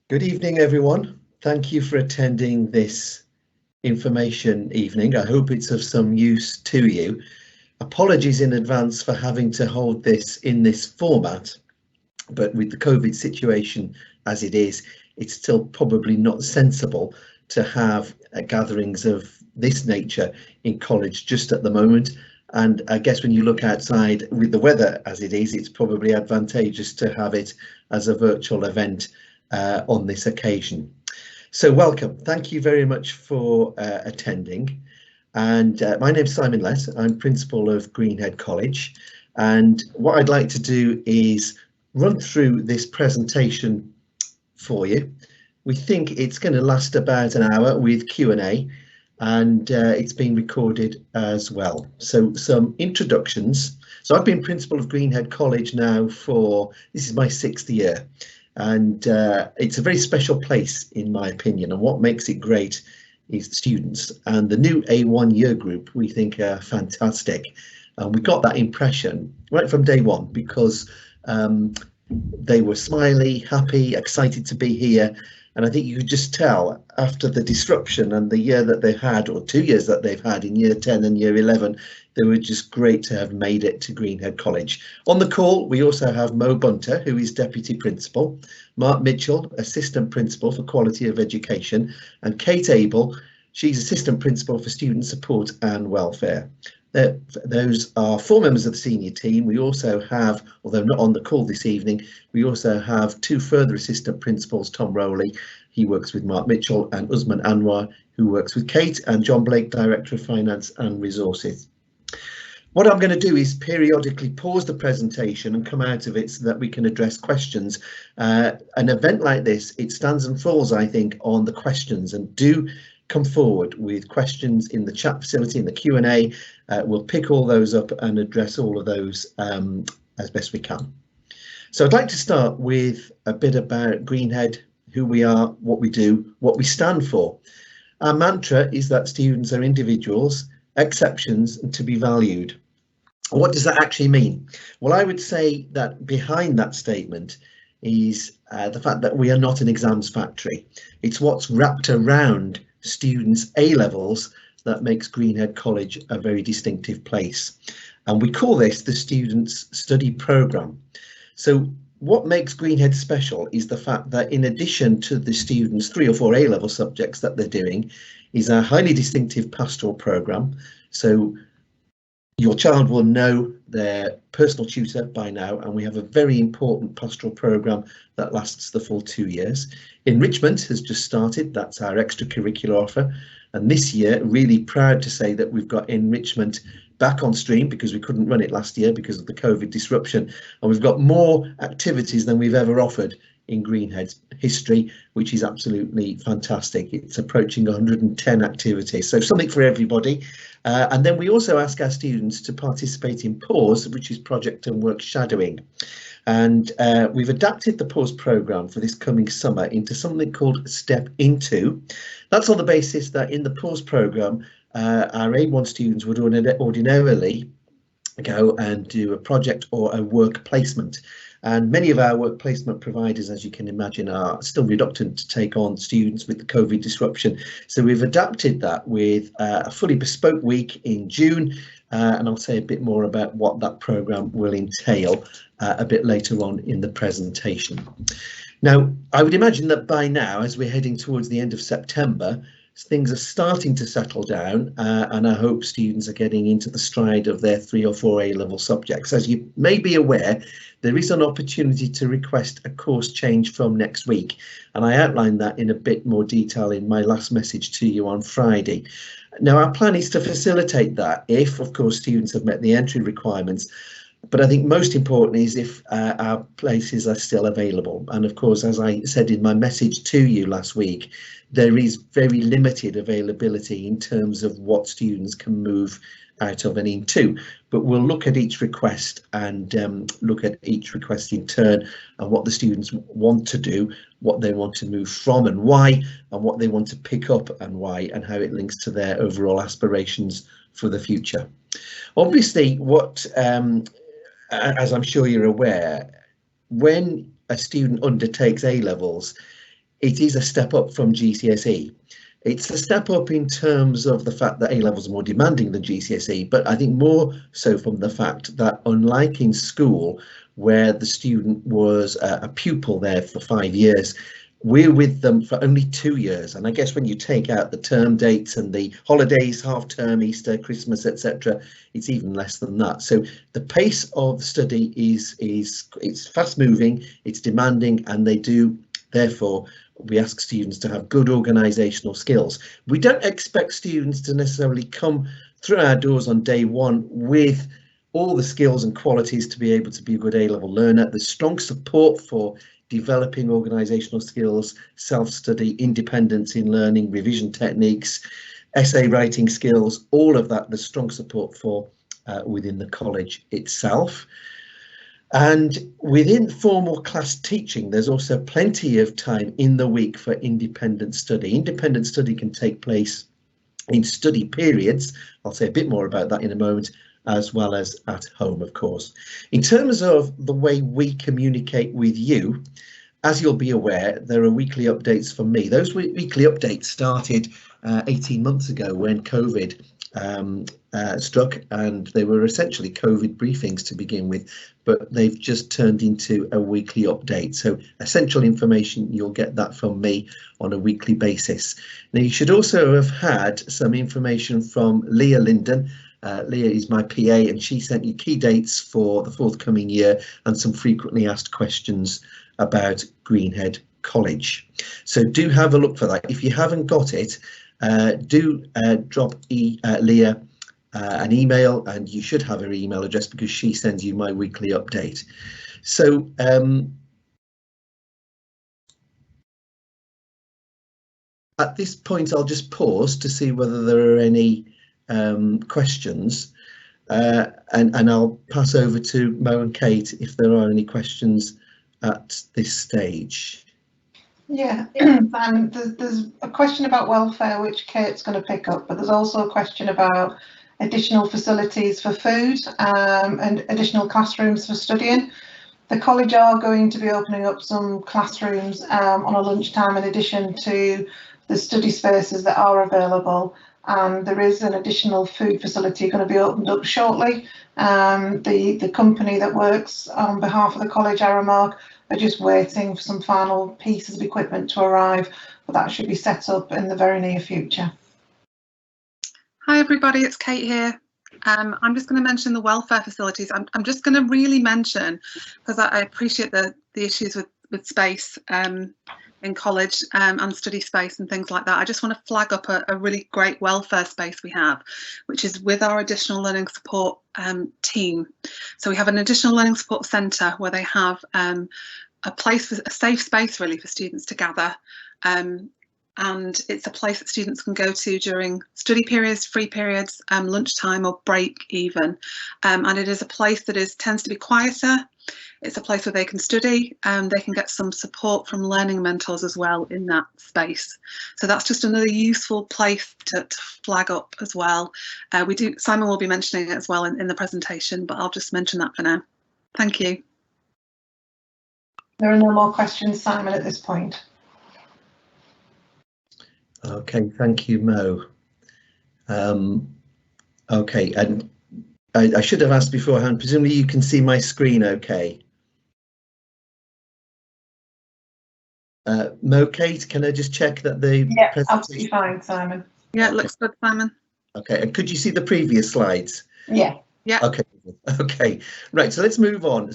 Good evening, everyone. Thank you for attending this information evening. I hope it's of some use to you. Apologies in advance for having to hold this in this format, but with the COVID situation as it is, it's still probably not sensible to have gatherings of this nature in college just at the moment. And I guess when you look outside with the weather as it is, it's probably advantageous to have it as a virtual event on this occasion. So welcome. Thank you very much for attending. And my name's Simon Lett. I'm principal of Greenhead College. And what I'd like to do is run through this presentation for you. We think it's going to last about an hour with Q&A, and it's being recorded as well. So some introductions. So I've been principal of Greenhead College now this is my 6th year. And it's a very special place, in my opinion, and what makes it great is the students. And the new A1 year group we think are fantastic. And we got that impression right from day one because they were smiley, happy, excited to be here. And I think you could just tell after the disruption and the year that they've had, or 2 years that they've had in year 10 and year 11, they were just great to have made it to Greenhead College. On the call, we also have Mo Bunter, who is Deputy Principal, Mark Mitchell, Assistant Principal for Quality of Education, and Kate Abel, she's Assistant Principal for Student Support and Welfare. Those are 4 members of the senior team. We also have, although not on the call this evening, we also have 2 further assistant principals, Tom Rowley, he works with Mark Mitchell, and Usman Anwar, who works with Kate, and John Blake, Director of Finance and Resources. What I'm going to do is periodically pause the presentation and come out of it so that we can address questions. An event like this, it stands and falls, I think, on the questions, and do come forward with questions in the chat facility, in the Q&A. We'll pick all those up and address all of those as best we can. So I'd like to start with a bit about Greenhead, who we are, what we do, what we stand for. Our mantra is that students are individuals, exceptions, and to be valued. What does that actually mean? Well, I would say that behind that statement is the fact that we are not an exams factory. It's what's wrapped around students' A-levels that makes Greenhead College a very distinctive place. And we call this the Students' Study Programme. So what makes Greenhead special is the fact that in addition to the students' 3 or 4 A-level subjects that they're doing, is our highly distinctive pastoral programme. So your child will know their personal tutor by now, and we have a very important pastoral programme that lasts the full 2 years. Enrichment has just started, that's our extracurricular offer, and this year really proud to say that we've got enrichment back on stream because we couldn't run it last year because of the COVID disruption, and we've got more activities than we've ever offered in Greenhead's history, which is absolutely fantastic. It's approaching 110 activities, so something for everybody. And then we also ask our students to participate in PAWS, which is project and work shadowing. And we've adapted the PAWS programme for this coming summer into something called Step Into. That's on the basis that in the PAWS programme, our A1 students would ordinarily go and do a project or a work placement. And many of our work placement providers, as you can imagine, are still reluctant to take on students with the COVID disruption. So we've adapted that with a fully bespoke week in June, and I'll say a bit more about what that programme will entail a bit later on in the presentation. Now, I would imagine that by now, as we're heading towards the end of September, things are starting to settle down, and I hope students are getting into the stride of their 3 or 4 A-level subjects. As you may be aware, there is an opportunity to request a course change from next week, and I outlined that in a bit more detail in my last message to you on Friday. Now, our plan is to facilitate that if, of course, students have met the entry requirements. But I think most importantly is if our places are still available. And of course, as I said in my message to you last week, there is very limited availability in terms of what students can move out of and into. But we'll look at each request and look at each request in turn and what the students want to do, what they want to move from and why, and what they want to pick up and why, and how it links to their overall aspirations for the future. Obviously, as I'm sure you're aware, when a student undertakes A-levels, it is a step up from GCSE. It's a step up in terms of the fact that A-levels are more demanding than GCSE, but I think more so from the fact that, unlike in school, where the student was a pupil there for 5 years, we're with them for only 2 years. And I guess when you take out the term dates and the holidays, half term, Easter, Christmas, etc., it's even less than that. So the pace of study is it's fast moving, it's demanding, and they do, therefore, we ask students to have good organisational skills. We don't expect students to necessarily come through our doors on day one with all the skills and qualities to be able to be a good A-level learner. There's strong support for developing organisational skills, self-study, independence in learning, revision techniques, essay writing skills, all of that there's strong support for within the college itself. And within formal class teaching, there's also plenty of time in the week for independent study. Independent study can take place in study periods. I'll say a bit more about that in a moment, as well as at home, of course. In terms of the way we communicate with you, as you'll be aware, there are weekly updates from me. Those weekly updates started 18 months ago when COVID struck, and they were essentially COVID briefings to begin with, but they've just turned into a weekly update. So essential information, you'll get that from me on a weekly basis. Now, you should also have had some information from Leah Linden. Leah is my PA, and she sent you key dates for the forthcoming year and some frequently asked questions about Greenhead College. So do have a look for that. If you haven't got it, do drop Leah an email, and you should have her email address because she sends you my weekly update. So at this point, I'll just pause to see whether there are any questions, and I'll pass over to Mo and Kate if there are any questions at this stage. Yeah, and there's a question about welfare which Kate's going to pick up, but there's also a question about additional facilities for food and additional classrooms for studying. The college are going to be opening up some classrooms on a lunchtime in addition to the study spaces that are available. There is an additional food facility going to be opened up shortly. The company that works on behalf of the college, Aramark, are just waiting for some final pieces of equipment to arrive, but that should be set up in the very near future. Hi everybody, it's Kate here. I'm just going to mention the welfare facilities. I'm just going to really mention, because I appreciate the issues with space in college and study space and things like that. I just want to flag up a really great welfare space we have, which is with our additional learning support team. So we have an additional learning support centre where they have a place, for a safe space really for students to gather. And it's a place that students can go to during study periods, free periods, lunchtime or break even. And it is a place that tends to be quieter. It's a place where they can study and they can get some support from learning mentors as well in that space. So that's just another useful place to flag up as well. Simon will be mentioning it as well in the presentation, but I'll just mention that for now. Thank you. There are no more questions, Simon, at this point. Okay, thank you, Mo. Okay, and I should have asked beforehand, presumably you can see my screen okay. Mo, Kate, can I just check that the presentation... absolutely fine, Simon. Yeah, it looks good, Simon. Okay, and could you see the previous slides? Yeah. Yeah. Okay, right, so let's move on.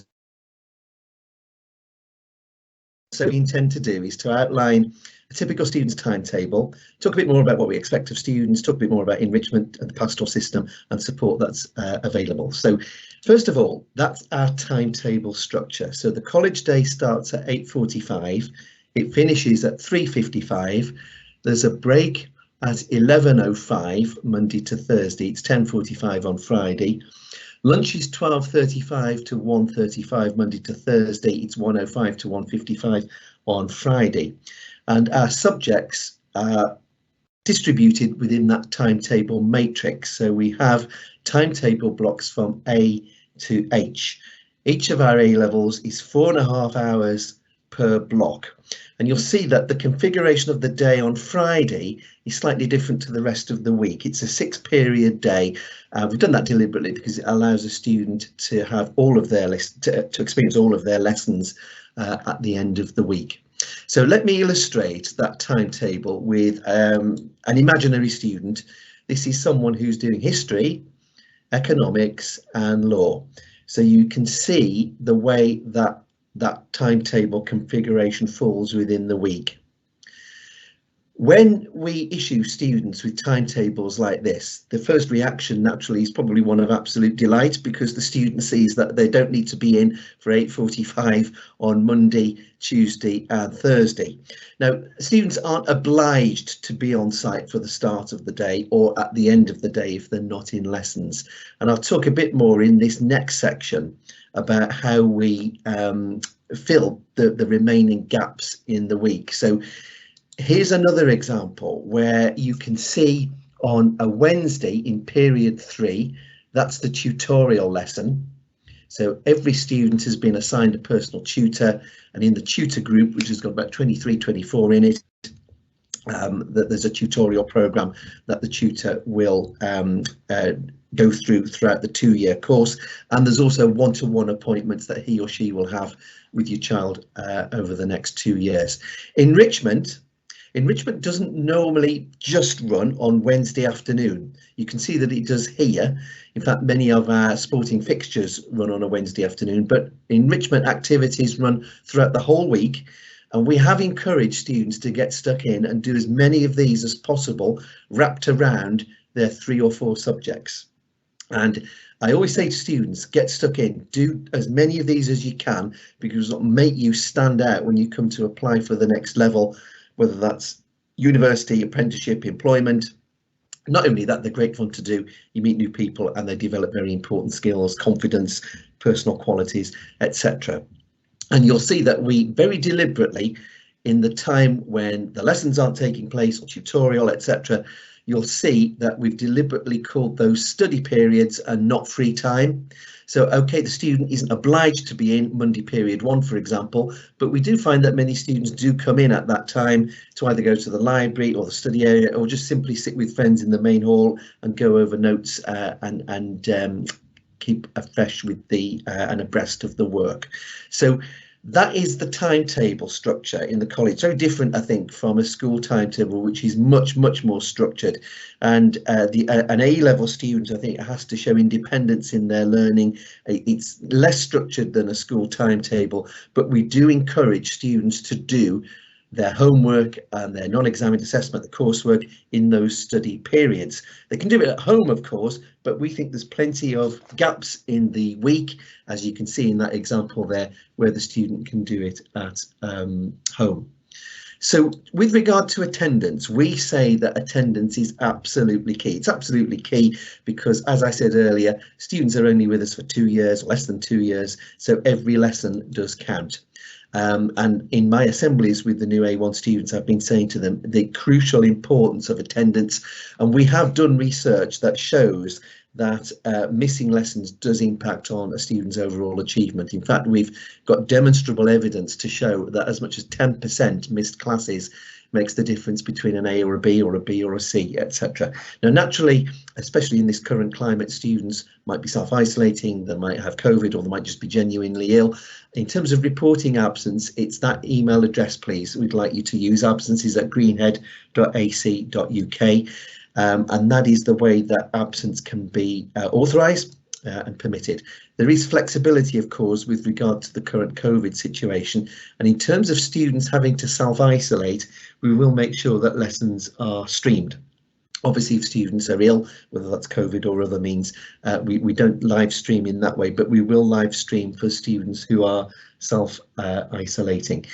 So what we intend to do is to outline a typical student's timetable, talk a bit more about what we expect of students, talk a bit more about enrichment and the pastoral system and support that's available. So first of all, that's our timetable structure. So the college day starts at 8:45, it finishes at 3:55, there's a break at 11:05 Monday to Thursday, it's 10:45 on Friday. Lunch is 12:35 to 1:35 Monday to Thursday, it's 1:05 to 1:55 on Friday. And our subjects are distributed within that timetable matrix. So we have timetable blocks from A to H. Each of our A levels is 4.5 hours per block. And you'll see that the configuration of the day on Friday is slightly different to the rest of the week. It's a 6-period day. We've done that deliberately because it allows a student to have all of their to experience all of their lessons at the end of the week. So let me illustrate that timetable with an imaginary student. This is someone who's doing history, economics and law. So you can see the way that that timetable configuration falls within the week. When we issue students with timetables like this, the first reaction naturally is probably one of absolute delight, because the student sees that they don't need to be in for 8:45 on Monday, Tuesday and Thursday. Now, students aren't obliged to be on site for the start of the day or at the end of the day if they're not in lessons. And I'll talk a bit more in this next section about how we fill the remaining gaps in the week. So here's another example where you can see on a Wednesday in period 3, that's the tutorial lesson. So every student has been assigned a personal tutor, and in the tutor group, which has got about 23, 24 in it, that there's a tutorial program that the tutor will go throughout the 2-year course, and there's also one-to-one appointments that he or she will have with your child over the next 2 years. Enrichment doesn't normally just run on Wednesday afternoon. You can see that it does here. In fact, many of our sporting fixtures run on a Wednesday afternoon, but enrichment activities run throughout the whole week. And we have encouraged students to get stuck in and do as many of these as possible, wrapped around their 3 or 4 subjects. And I always say to students, get stuck in, do as many of these as you can, because it'll make you stand out when you come to apply for the next level, whether that's university, apprenticeship, employment. Not only that, they're great fun to do. You meet new people and they develop very important skills, confidence, personal qualities, etc. And you'll see that we very deliberately, in the time when the lessons aren't taking place or tutorial, etc., you'll see that we've deliberately called those study periods and not free time. So, OK, the student isn't obliged to be in Monday period 1, for example, but we do find that many students do come in at that time to either go to the library or the study area, or just simply sit with friends in the main hall and go over notes and keep afresh with the and abreast of the work. So that is the timetable structure in the college. Very different, I think, from a school timetable, which is much more structured. And an A-level student, I think, has to show independence in their learning. It's less structured than a school timetable, but we do encourage students to do their homework and their non-examined assessment, the coursework, in those study periods. They can do it at home, of course, but we think there's plenty of gaps in the week, as you can see in that example there, where the student can do it at home. So with regard to attendance, we say that attendance is absolutely key. It's absolutely key because, as I said earlier, students are only with us for 2 years, less than 2 years, so every lesson does count. And in my assemblies with the new A1 students, I've been saying to them the crucial importance of attendance. And we have done research that shows that missing lessons does impact on a student's overall achievement. In fact, we've got demonstrable evidence to show that as much as 10% missed classes makes the difference between an A or a B or a B or a C, etc. Now, naturally, especially in this current climate, students might be self-isolating, they might have COVID, or they might just be genuinely ill. In terms of reporting absence, it's that email address, please. We'd like you to use absences@greenhead.ac.uk. And that is the way that absence can be authorised and permitted. There is flexibility, of course, with regard to the current COVID situation. And in terms of students having to self-isolate, we will make sure that lessons are streamed. Obviously, if students are ill, whether that's COVID or other means, we don't live stream in that way, but we will live stream for students who are self-isolating.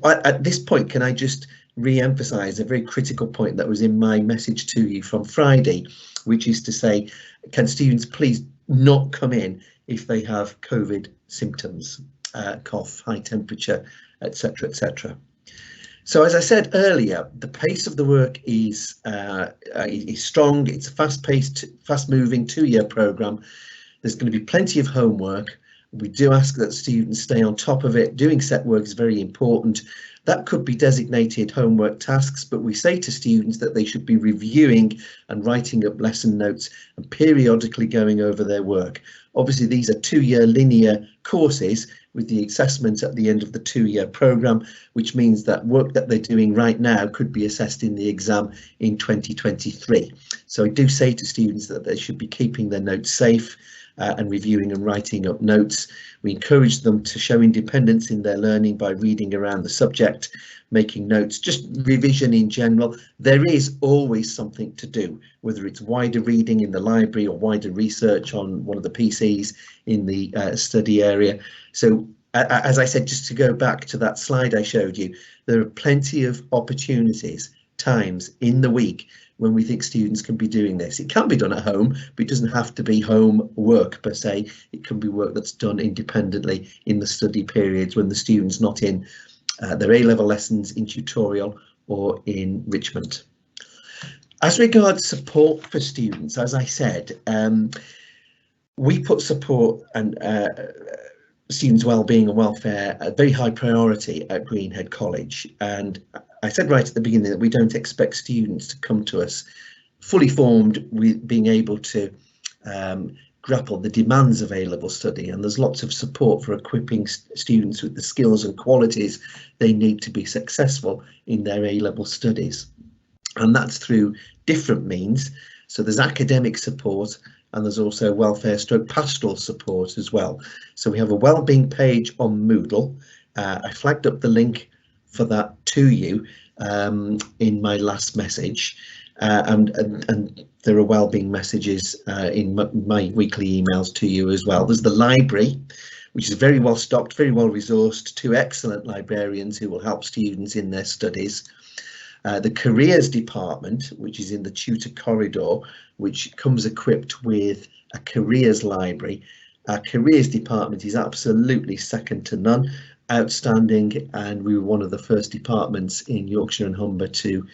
At this point, can I just re-emphasize a very critical point that was in my message to you from Friday, which is to say, can students please not come in if they have COVID symptoms, cough, high temperature, etc., etc. So, as I said earlier, the pace of the work is strong. It's a fast-paced, fast-moving 2-year programme. There's going to be plenty of homework, We do ask that students stay on top of it. Doing set work is very important. That could be designated homework tasks, but we say to students that they should be reviewing and writing up lesson notes and periodically going over their work. Obviously, these are 2-year linear courses with the assessment at the end of the 2-year programme, which means that work that they're doing right now could be assessed in the exam in 2023. So I do say to students that they should be keeping their notes safe and reviewing and writing up notes. We encourage them to show independence in their learning by reading around the subject, making notes, just revision in general. There is always something to do, whether it's wider reading in the library or wider research on one of the PCs in the study area. So as I said, just to go back to that slide I showed you, there are plenty of opportunities, times in the week when we think students can be doing this. It can be done at home, but it doesn't have to be home work per se. It can be work that's done independently in the study periods when the student's not in their A-level lessons, in tutorial or in enrichment. As regards support for students, as I said, we put support and students' wellbeing and welfare a very high priority at Greenhead College, and I said right at the beginning that we don't expect students to come to us fully formed with being able to grapple the demands of A-level study, and there's lots of support for equipping students with the skills and qualities they need to be successful in their A-level studies, and that's through different means. So there's academic support and there's also welfare stroke pastoral support as well. So we have a wellbeing page on Moodle. I flagged up the link for that to you in my last message, and there are wellbeing messages in my weekly emails to you as well. There's the library, which is very well stocked, very well resourced, 2 excellent librarians who will help students in their studies. The careers department, which is in the tutor corridor, which comes equipped with a careers library. Our careers department is absolutely second to none, outstanding, and we were one of the first departments in Yorkshire and Humber to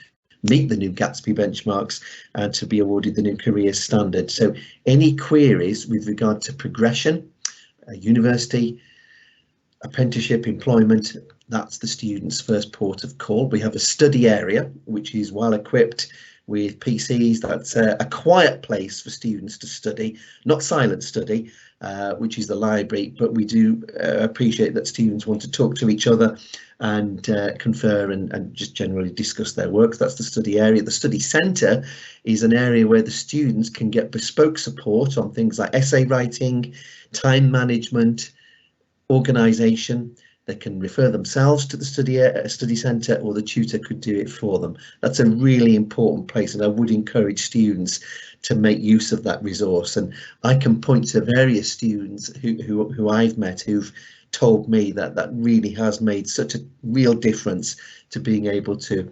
meet the new Gatsby benchmarks and to be awarded the new careers standard. So any queries with regard to progression, university, apprenticeship, employment, that's the student's first port of call. We have a study area which is well equipped with PCs. That's a quiet place for students to study, not silent study, which is the library, but we do appreciate that students want to talk to each other and confer and just generally discuss their work. That's the study area. The study centre is an area where the students can get bespoke support on things like essay writing, time management, organisation. They can refer themselves to the study centre, or the tutor could do it for them. That's a really important place, and I would encourage students to make use of that resource. And I can point to various students who I've met who've told me that that really has made such a real difference to being able to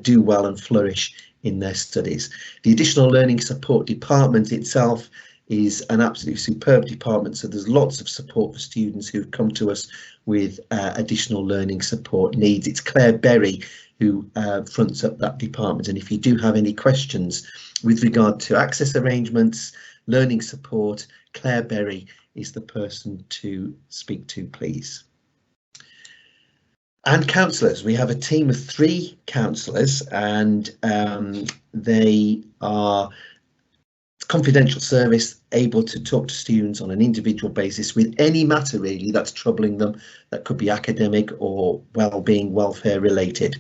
do well and flourish in their studies. The additional learning support department itself is an absolutely superb department, so there's lots of support for students who've come to us with additional learning support needs. It's Claire Berry who fronts up that department, and if you do have any questions with regard to access arrangements, learning support, Claire Berry is the person to speak to, please. And counsellors, we have a team of 3 counsellors, and they are confidential service, able to talk to students on an individual basis with any matter really that's troubling them. That could be academic or well-being, welfare related.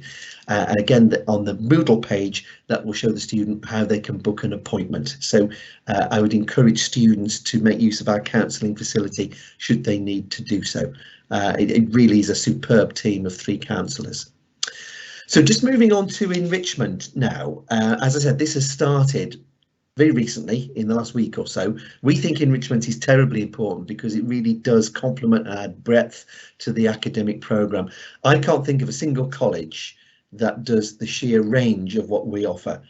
And again, on the Moodle page, that will show the student how they can book an appointment. So I would encourage students to make use of our counselling facility should they need to do so. It really is a superb team of 3 counsellors. So just moving on to enrichment now. As I said, this has started very recently, in the last week or so. We think enrichment is terribly important because it really does complement and add breadth to the academic programme. I can't think of a single college that does the sheer range of what we offer.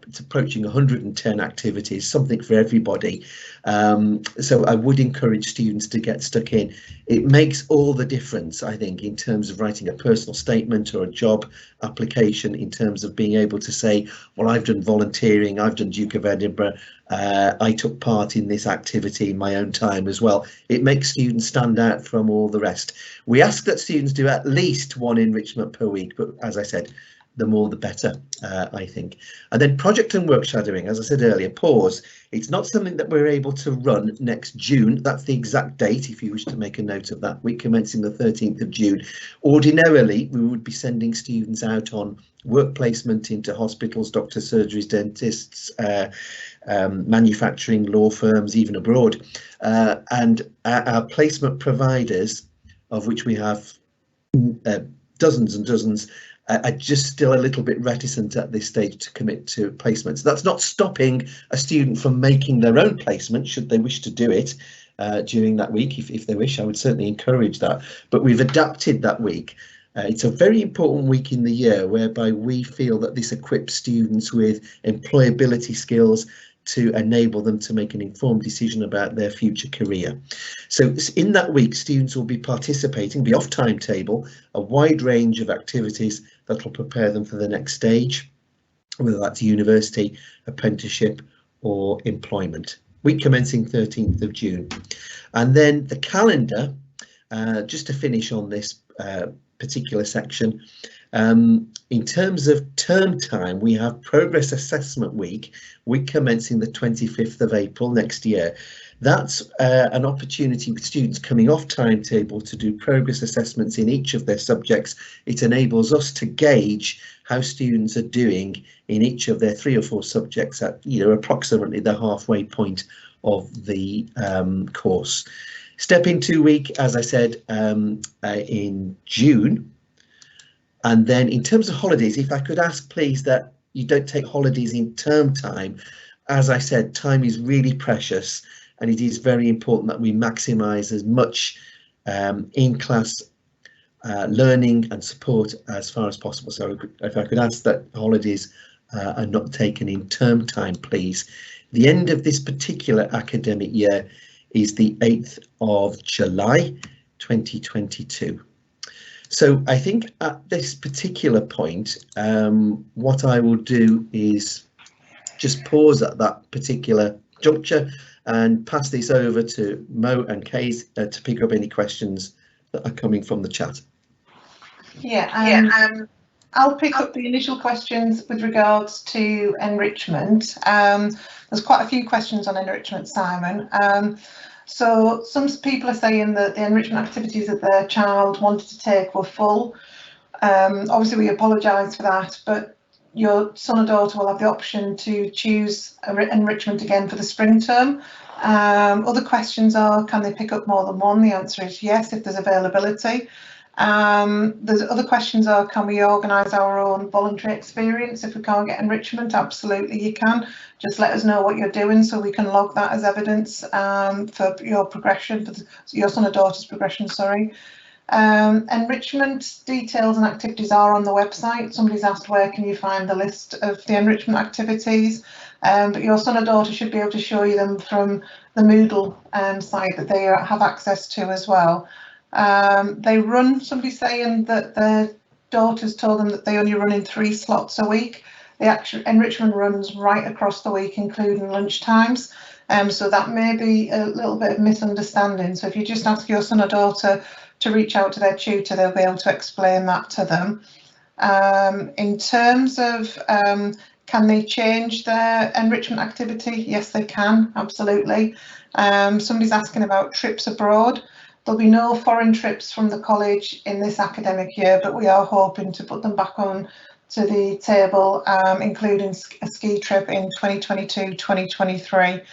it's approaching 110 activities, something for everybody. So I would encourage students to get stuck in. It makes all the difference, I think, in terms of writing a personal statement or a job application, in terms of being able to say, well, I've done volunteering, I've done Duke of Edinburgh, I took part in this activity in my own time as well. It makes students stand out from all the rest. We ask that students do at least one enrichment per week, but as I said, the more the better, I think. And then project and work shadowing, as I said earlier, pause. It's not something that we're able to run next June. That's the exact date, if you wish to make a note of that, week commencing the 13th of June. Ordinarily, we would be sending students out on work placement into hospitals, doctors, surgeries, dentists, manufacturing, law firms, even abroad. And our placement providers, of which we have dozens and dozens, are just still a little bit reticent at this stage to commit to placements. That's not stopping a student from making their own placement, should they wish to do it during that week. If they wish, I would certainly encourage that. But we've adapted that week. It's a very important week in the year whereby we feel that this equips students with employability skills to enable them to make an informed decision about their future career. So in that week, students will be participating, be off timetable, a wide range of activities that will prepare them for the next stage, whether that's university, apprenticeship or employment. Week commencing 13th of June. And then the calendar, just to finish on this particular section, in terms of term time, we have Progress Assessment Week commencing the 25th of April next year. That's an opportunity with students coming off timetable to do progress assessments in each of their subjects. It enables us to gauge how students are doing in each of their 3 or 4 subjects at, approximately the halfway point of the course. Step into week, as I said, in June. And then in terms of holidays, if I could ask, please, that you don't take holidays in term time. As I said, time is really precious, and it is very important that we maximise as much in-class learning and support as far as possible. So if I could ask that holidays are not taken in term time, please. The end of this particular academic year is the 8th of July 2022. So I think at this particular point, what I will do is just pause at that particular juncture and pass this over to Mo and Kate to pick up any questions that are coming from the chat. I'll pick up the initial questions with regards to enrichment. There's quite a few questions on enrichment, Simon. So some people are saying that the enrichment activities that their child wanted to take were full. Obviously, we apologise for that, but your son or daughter will have the option to choose enrichment again for the spring term. Other questions are, can they pick up more than one? The answer is yes, if there's availability. There's other questions are, can we organise our own voluntary experience if we can't get enrichment? Absolutely, you can. Just let us know what you're doing so we can log that as evidence for your progression, for your son or daughter's progression, sorry. Enrichment details and activities are on the website. Somebody's asked where can you find the list of the enrichment activities, but your son or daughter should be able to show you them from the Moodle site that they have access to as well. They run, somebody's saying that their daughters told them that they only run in 3 slots a week. The actual enrichment runs right across the week, including lunch times. So that may be a little bit of misunderstanding. So if you just ask your son or daughter to reach out to their tutor, they'll be able to explain that to them. In terms of can they change their enrichment activity? Yes, they can, absolutely. Somebody's asking about trips abroad. There'll be no foreign trips from the college in this academic year, but we are hoping to put them back on to the table, including a ski trip in 2022-2023.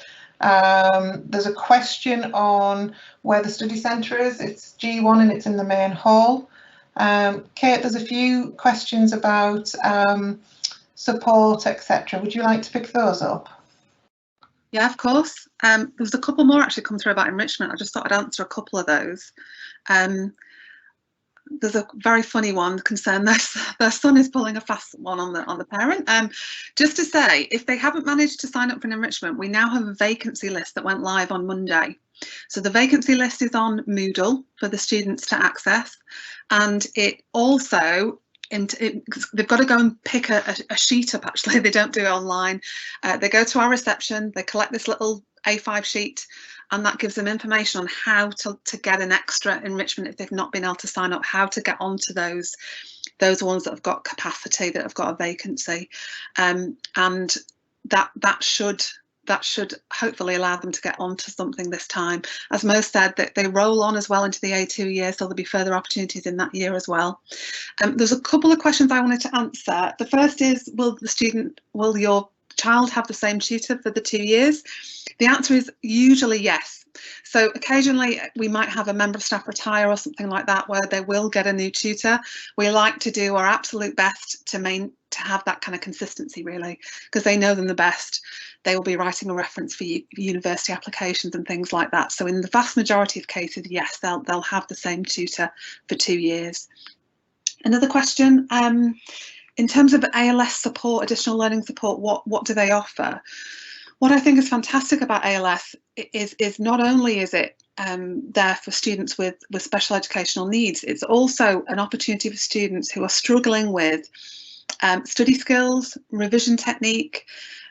There's a question on where the study centre is. It's G1 and it's in the main hall. Kate, there's a few questions about support, etc. Would you like to pick those up? Yeah, of course. There was a couple more actually come through about enrichment. I just thought I'd answer a couple of those. there's a very funny one concerned their son is pulling a fast one on the parent. Just to say, if they haven't managed to sign up for an enrichment, we now have a vacancy list that went live on Monday. So the vacancy list is on Moodle for the students to access, and it also they've got to go and pick a sheet up. Actually, they don't do it online. They go to our reception, they collect this little A5 sheet, and that gives them information on how to get an extra enrichment if they've not been able to sign up, how to get onto those ones that have got capacity, that have got a vacancy, and that should hopefully allow them to get onto something this time. As Mo said, that they roll on as well into the A2 year, so there'll be further opportunities in that year as well. There's a couple of questions I wanted to answer. The first is, will your child have the same tutor for the 2 years? The answer is usually yes. So occasionally we might have a member of staff retire or something like that, where they will get a new tutor. We like to do our absolute best to have that kind of consistency, really, because they know them the best. They will be writing a reference for university applications and things like that. So in the vast majority of cases, yes, they'll have the same tutor for 2 years. Another question, in terms of ALS support, additional learning support, what do they offer? What I think is fantastic about ALS is not only is it there for students with special educational needs, it's also an opportunity for students who are struggling with study skills, revision technique,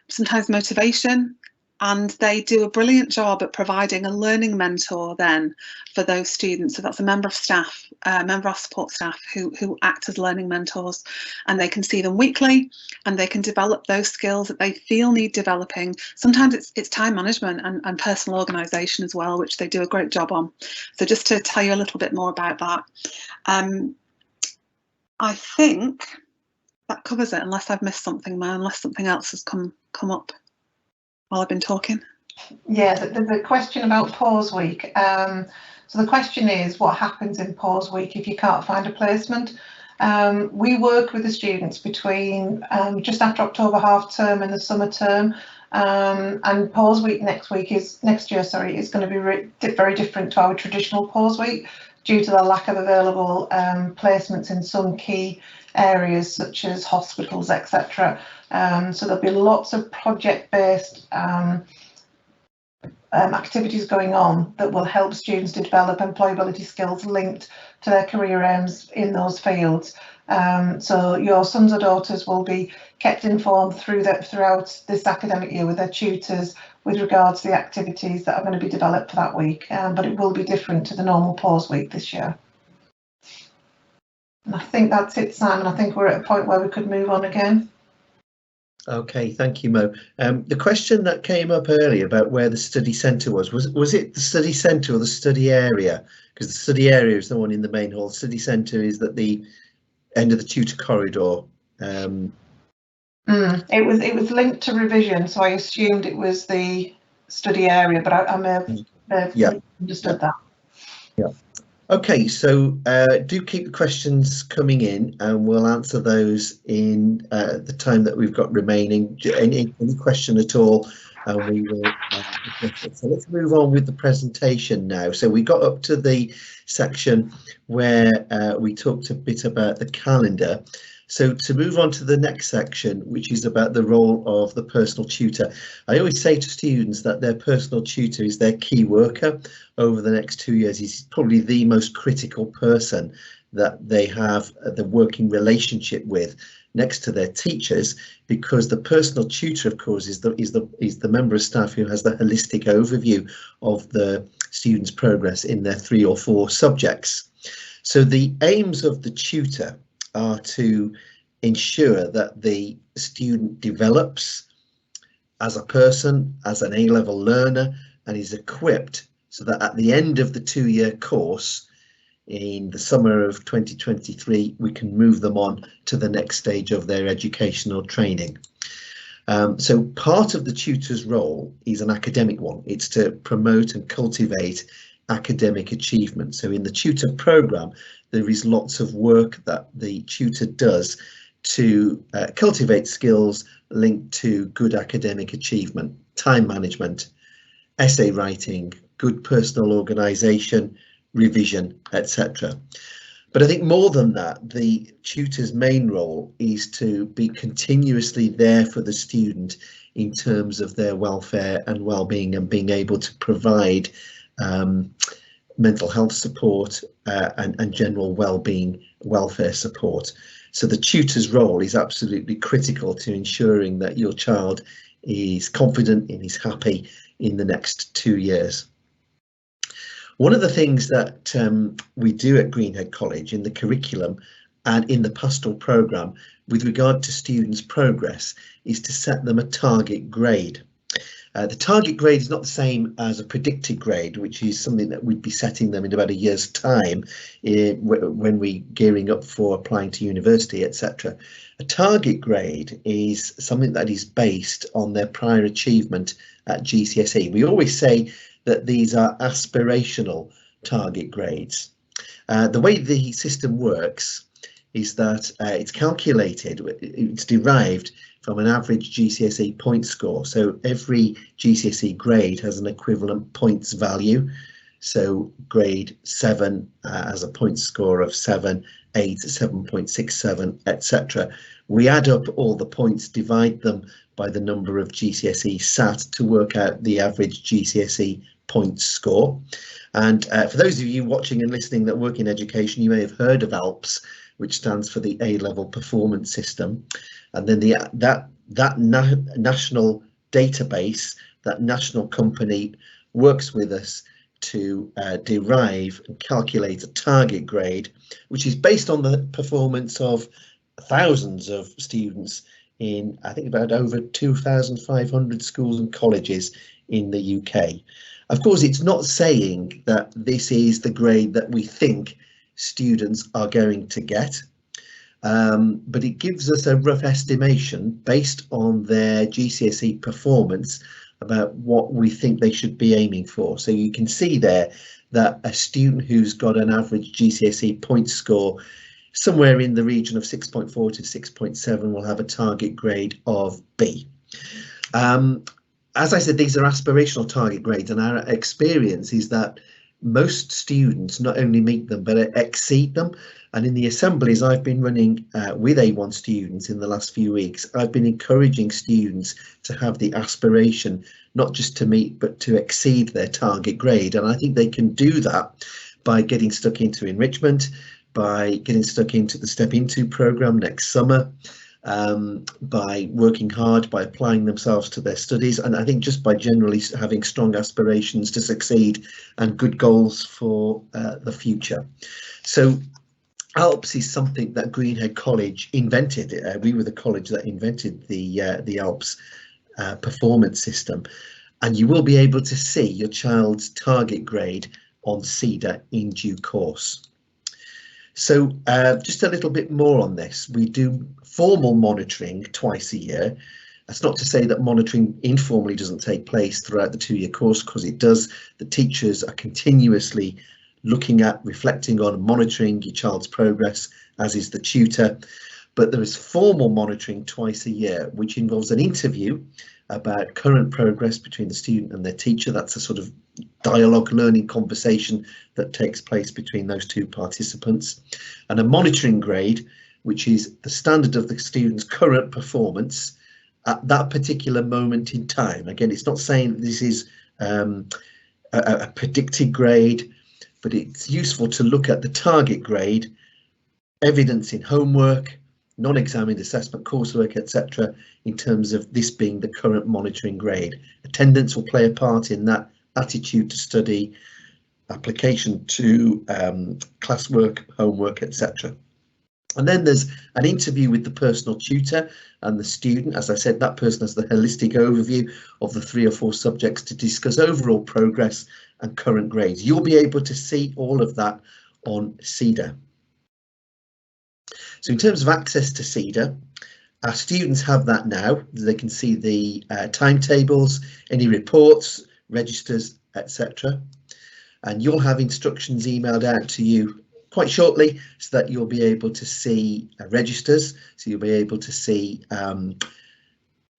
sometimes motivation, and they do a brilliant job at providing a learning mentor then for those students. So that's a member of staff, member of support staff who act as learning mentors, and they can see them weekly and they can develop those skills that they feel need developing. Sometimes it's time management and personal organisation as well, which they do a great job on. So just to tell you a little bit more about that, I think that covers it, unless I've missed something, Mo, unless something else has come up while I've been talking. Yeah, the question about pause week. So the question is, what happens in pause week if you can't find a placement? We work with the students between just after October half term and the summer term, and pause week next year is going to be very different to our traditional pause week due to the lack of available placements in some key areas such as hospitals, etc. So there'll be lots of project-based activities going on that will help students to develop employability skills linked to their career aims in those fields. So your sons or daughters will be kept informed throughout this academic year with their tutors with regards to the activities that are going to be developed for that week, but it will be different to the normal pause week this year. And I think that's it, Simon. I think we're at a point where we could move on again. Okay, thank you, Mo. The question that came up earlier about where the study centre was it the study centre or the study area? Because the study area is the one in the main hall. Study centre is at the end of the tutor corridor. It was linked to revision, so I assumed it was the study area, but I may have understood that. Yeah. Okay, so do keep the questions coming in, and we'll answer those in the time that we've got remaining. Any question at all, and we will. So let's move on with the presentation now. So we got up to the section where we talked a bit about the calendar. So to move on to the next section, which is about the role of the personal tutor. I always say to students that their personal tutor is their key worker over the next 2 years. He's probably the most critical person that they have the working relationship with next to their teachers, because the personal tutor, of course, is the member of staff who has the holistic overview of the student's progress in their 3 or 4 subjects. So the aims of the tutor are to ensure that the student develops as a person, as an A-level learner, and is equipped so that at the end of the 2-year course in the summer of 2023, we can move them on to the next stage of their educational training. So part of the tutor's role is an academic one. It's to promote and cultivate academic achievement. So in the tutor programme, there is lots of work that the tutor does to cultivate skills linked to good academic achievement, time management, essay writing, good personal organisation, revision, etc. But I think more than that, the tutor's main role is to be continuously there for the student in terms of their welfare and well-being, and being able to provide mental health support and general well-being welfare support. So the tutor's role is absolutely critical to ensuring that your child is confident and is happy in the next 2 years. One of the things that we do at Greenhead College in the curriculum and in the pastoral programme with regard to students' progress is to set them a target grade. The target grade is not the same as a predicted grade, which is something that we'd be setting them in about a year's time when we're gearing up for applying to university, etc. A target grade is something that is based on their prior achievement at GCSE. We always say that these are aspirational target grades. The way the system works is that it's calculated, it's derived from an average GCSE point score. So every GCSE grade has an equivalent points value. So grade 7 has a point score of 7, 8, 7.67, etc. We add up all the points, divide them by the number of GCSE sat to work out the average GCSE points score. And for those of you watching and listening that work in education, you may have heard of ALPS, which stands for the A-Level Performance System. And then that national database, that national company works with us to derive and calculate a target grade, which is based on the performance of thousands of students in, I think, about over 2,500 schools and colleges in the UK. Of course, it's not saying that this is the grade that we think students are going to get, but it gives us a rough estimation based on their GCSE performance about what we think they should be aiming for. So you can see there that a student who's got an average GCSE point score somewhere in the region of 6.4 to 6.7 will have a target grade of B. As I said, these are aspirational target grades, and our experience is that most students not only meet them but exceed them. And in the assemblies I've been running with A1 students in the last few weeks, I've been encouraging students to have the aspiration not just to meet but to exceed their target grade. And I think they can do that by getting stuck into enrichment, by getting stuck into the Step Into programme next summer, by working hard, by applying themselves to their studies, and I think just by generally having strong aspirations to succeed and good goals for the future. So ALPS is something that Greenhead College invented. We were the college that invented the ALPS performance system, and you will be able to see your child's target grade on CEDA in due course. So just a little bit more on this. We do formal monitoring twice a year. That's not to say that monitoring informally doesn't take place throughout the 2-year course, because it does. The teachers are continuously looking at, reflecting on, monitoring your child's progress, as is the tutor. But there is formal monitoring twice a year, which involves an interview about current progress between the student and their teacher. That's a sort of dialogue, learning conversation that takes place between those two participants, and a monitoring grade, which is the standard of the student's current performance at that particular moment in time. Again, it's not saying that this is a predicted grade, but it's useful to look at the target grade, evidence in homework, non-examined assessment, coursework, etc., in terms of this being the current monitoring grade. Attendance will play a part in that, attitude to study, application to classwork, homework, etc. And then there's an interview with the personal tutor and the student. As I said, that person has the holistic overview of the 3 or 4 subjects to discuss overall progress and current grades. You'll be able to see all of that on CEDA. So in terms of access to CEDA, our students have that now. They can see the timetables, any reports, registers, etc. And you'll have instructions emailed out to you quite shortly so that you'll be able to see registers. So you'll be able to see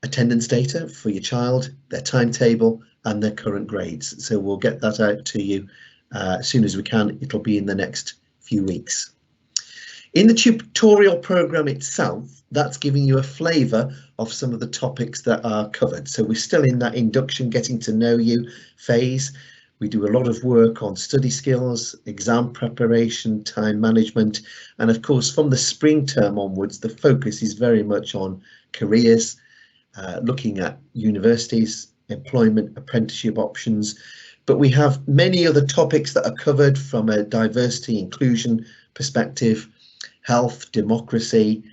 attendance data for your child, their timetable and their current grades. So we'll get that out to you as soon as we can. It'll be in the next few weeks. In the tutorial program itself, that's giving you a flavour of some of the topics that are covered. So we're still in that induction, getting to know you phase. We do a lot of work on study skills, exam preparation, time management, and of course from the spring term onwards, the focus is very much on careers, looking at universities, employment, apprenticeship options. But we have many other topics that are covered from a diversity, inclusion perspective, health, democracy,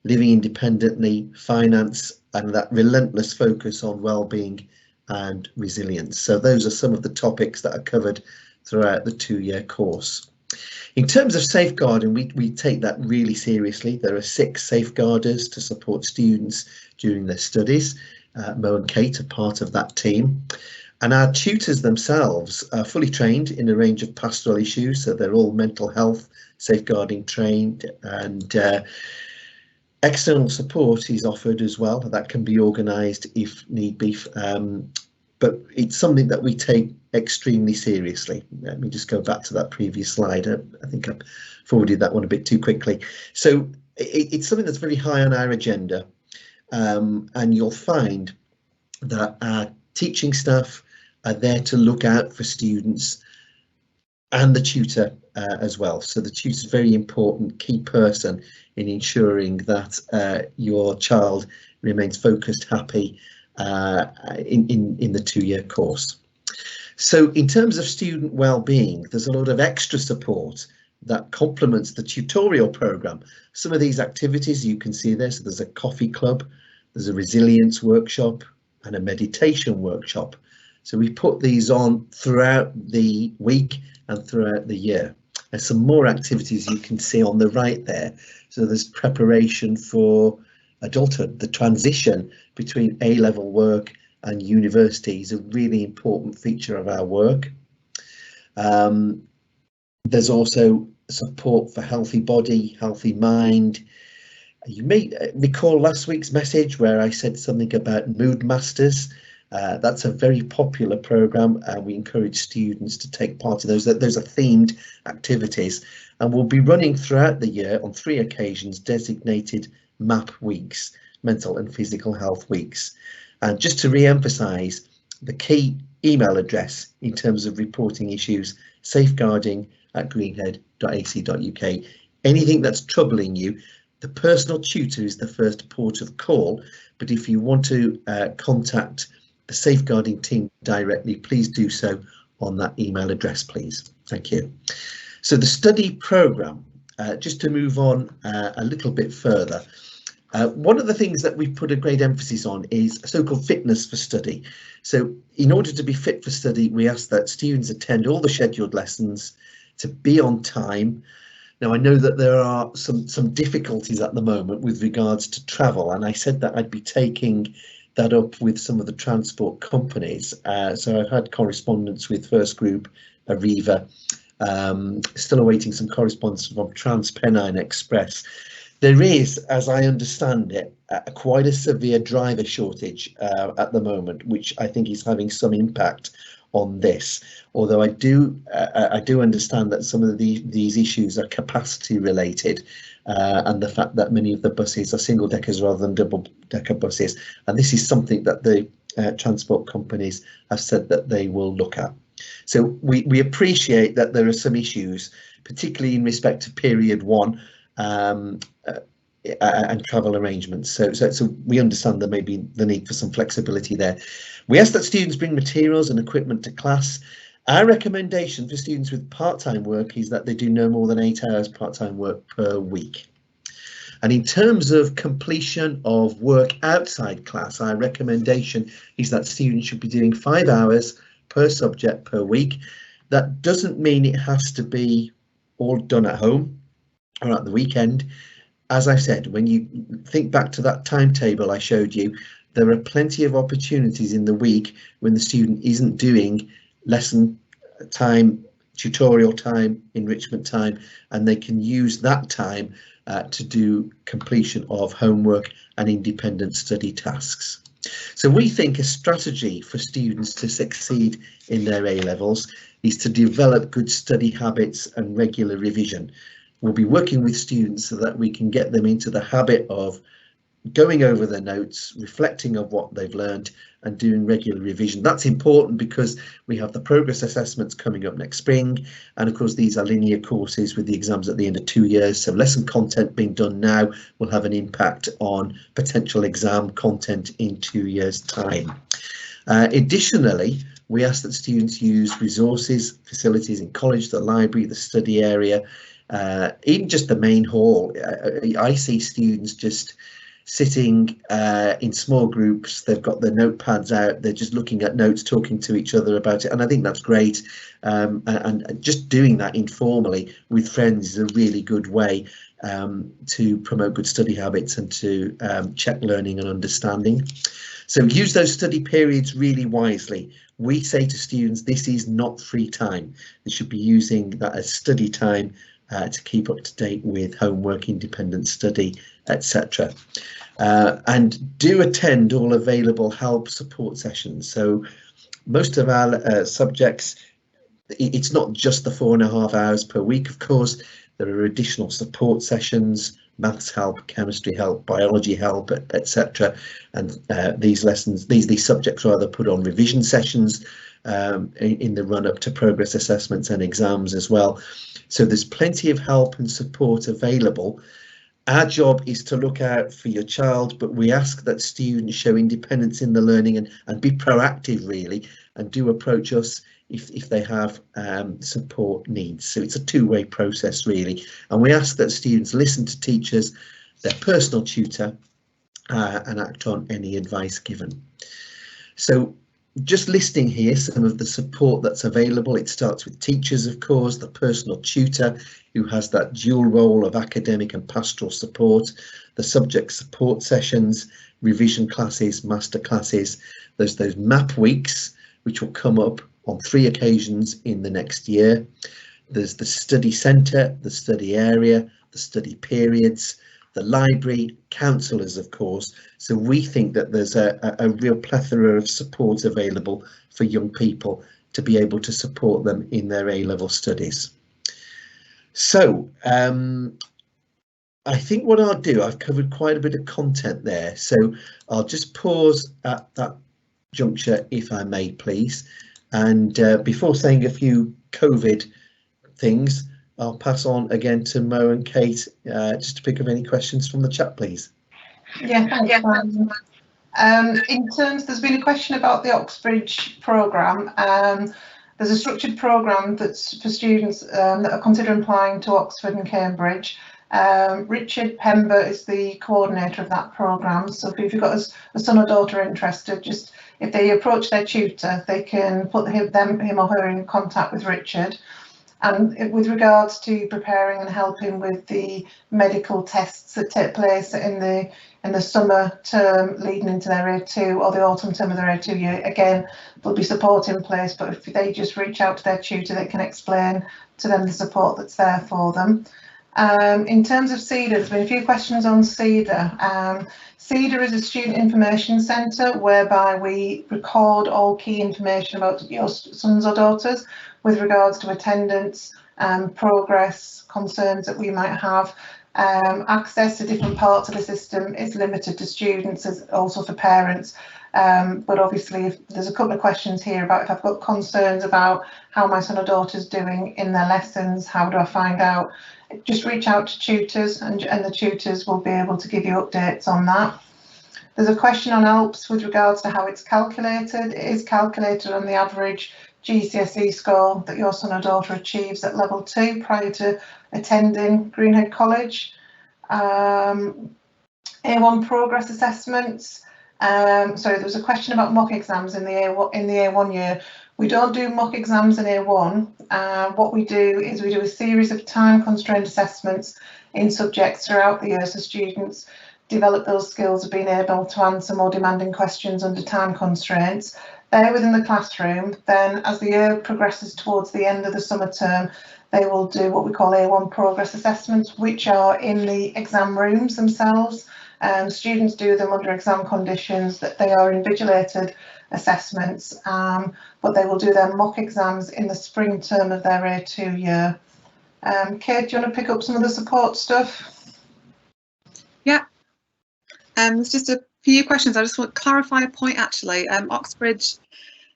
living independently, finance, and that relentless focus on well-being and resilience. So those are some of the topics that are covered throughout the 2-year course. In terms of safeguarding, we take that really seriously. There are 6 safeguarders to support students during their studies. Mo and Kate are part of that team. And our tutors themselves are fully trained in a range of pastoral issues, so they're all mental health, safeguarding trained, and external support is offered as well. That can be organised if need be, but it's something that we take extremely seriously. Let me just go back to that previous slide. I think I forwarded that one a bit too quickly. So it's something that's very high on our agenda, and you'll find that our teaching staff are there to look out for students and the tutor as well. So the tutor is a very important key person in ensuring that your child remains focused, happy in the 2-year course. So in terms of student well-being, there's a lot of extra support that complements the tutorial programme. Some of these activities you can see there, so there's a coffee club, there's a resilience workshop and a meditation workshop. So we put these on throughout the week and throughout the year. There's some more activities you can see on the right there. So there's preparation for adulthood. The transition between A-level work and university is a really important feature of our work. There's also support for healthy body, healthy mind. You may recall last week's message where I said something about Mood Masters. That's a very popular programme, and we encourage students to take part in those. Those are themed activities, and we'll be running throughout the year on 3 occasions designated MAP weeks, mental and physical health weeks. And just to re-emphasise, the key email address in terms of reporting issues, safeguarding@greenhead.ac.uk. Anything that's troubling you, the personal tutor is the first port of call, but if you want to contact the safeguarding team directly, please do so on that email address, please. Thank you. So the study programme, just to move on a little bit further, one of the things that we've put a great emphasis on is so-called fitness for study. So in order to be fit for study, we ask that students attend all the scheduled lessons, to be on time. Now, I know that there are some difficulties at the moment with regards to travel, and I said that I'd be taking that up with some of the transport companies. So I've had correspondence with First Group, Arriva, still awaiting some correspondence from TransPennine Express. There is, as I understand it, quite a severe driver shortage at the moment, which I think is having some impact on this. Although I do understand that some of these issues are capacity related, and the fact that many of the buses are single deckers rather than double decker buses, and this is something that the transport companies have said that they will look at. So we appreciate that there are some issues, particularly in respect to period 1 and travel arrangements. So we understand there may be the need for some flexibility there. We ask that students bring materials and equipment to class. Our recommendation for students with part-time work is that they do no more than 8 hours part-time work per week. And in terms of completion of work outside class, our recommendation is that students should be doing 5 hours per subject per week. That doesn't mean it has to be all done at home or at the weekend. As I said, when you think back to that timetable I showed you, there are plenty of opportunities in the week when the student isn't doing lesson time, tutorial time, enrichment time, and they can use that time to do completion of homework and independent study tasks. So we think a strategy for students to succeed in their A-levels is to develop good study habits and regular revision. we'll be working with students so that we can get them into the habit of going over their notes, reflecting on what they've learned and doing regular revision. That's important because we have the progress assessments coming up next spring, and of course these are linear courses with the exams at the end of 2 years, so lesson content being done now will have an impact on potential exam content in 2 years' time. Additionally, we ask that students use resources, facilities in college, the library, the study area, even just the main hall. I see students just sitting in small groups, they've got their notepads out, they're just looking at notes, talking to each other about it, and I think that's great. And just doing that informally with friends is a really good way to promote good study habits and to check learning and understanding. So use those study periods really wisely. We say to students, this is not free time. They should be using that as study time to keep up to date with homework, independent study, etc. And do attend all available help support sessions. So most of our subjects, it's not just the 4.5 hours per week, of course. There are additional support sessions, maths help, chemistry help, biology help, etc. And these lessons, these subjects are either put on revision sessions in the run up to progress assessments and exams as well. So there's plenty of help and support available. Our job is to look out for your child, but we ask that students show independence in the learning and be proactive really, and do approach us if they have support needs. So it's a two-way process really, and we ask that students listen to teachers, their personal tutor, and act on any advice given. So just listing here some of the support that's available. It starts with teachers, of course, the personal tutor who has that dual role of academic and pastoral support, the subject support sessions, revision classes, master classes. There's those map weeks which will come up on 3 occasions in the next year. There's the study centre, the study area, the study periods, the library, counsellors, of course. So we think that there's a real plethora of support available for young people to be able to support them in their A-level studies. So I think what I'll do, I've covered quite a bit of content there, so I'll just pause at that juncture if I may, please. And before saying a few COVID things, I'll pass on again to Mo and Kate just to pick up any questions from the chat, please. Yeah, thanks. In terms, there's been a question about the Oxbridge programme. There's a structured programme that's for students that are considering applying to Oxford and Cambridge. Richard Pember is the coordinator of that programme, so if you've got a son or daughter interested, just if they approach their tutor, they can put him or her in contact with Richard. And with regards to preparing and helping with the medical tests that take place in the summer term leading into their A2 or the autumn term of their A2 year, again, there'll be support in place, but if they just reach out to their tutor, they can explain to them the support that's there for them. In terms of CEDA, there's been a few questions on CEDA. CEDA is a student information centre whereby we record all key information about your sons or daughters with regards to attendance, progress, concerns that we might have. Access to different parts of the system is limited to students, as also for parents. But obviously, if there's a couple of questions here about if I've got concerns about how my son or daughter's doing in their lessons, how do I find out? Just reach out to tutors and the tutors will be able to give you updates on that. There's a question on ALPS with regards to how it's calculated. It is calculated on the average GCSE score that your son or daughter achieves at level 2 prior to attending Greenhead College. A1 progress assessments. Sorry, there was a question about mock exams in the A1 year. We don't do mock exams in A1. What we do is we do a series of time-constrained assessments in subjects throughout the year, so students develop those skills of being able to answer more demanding questions under time constraints. They're within the classroom. Then as the year progresses towards the end of the summer term, they will do what we call A1 progress assessments, which are in the exam rooms themselves. Students do them under exam conditions, that they are invigilated assessments, but they will do their mock exams in the spring term of their A2 year. Kate, do you want to pick up some of the support stuff? Yeah. There's just a few questions. I just want to clarify a point actually. Oxbridge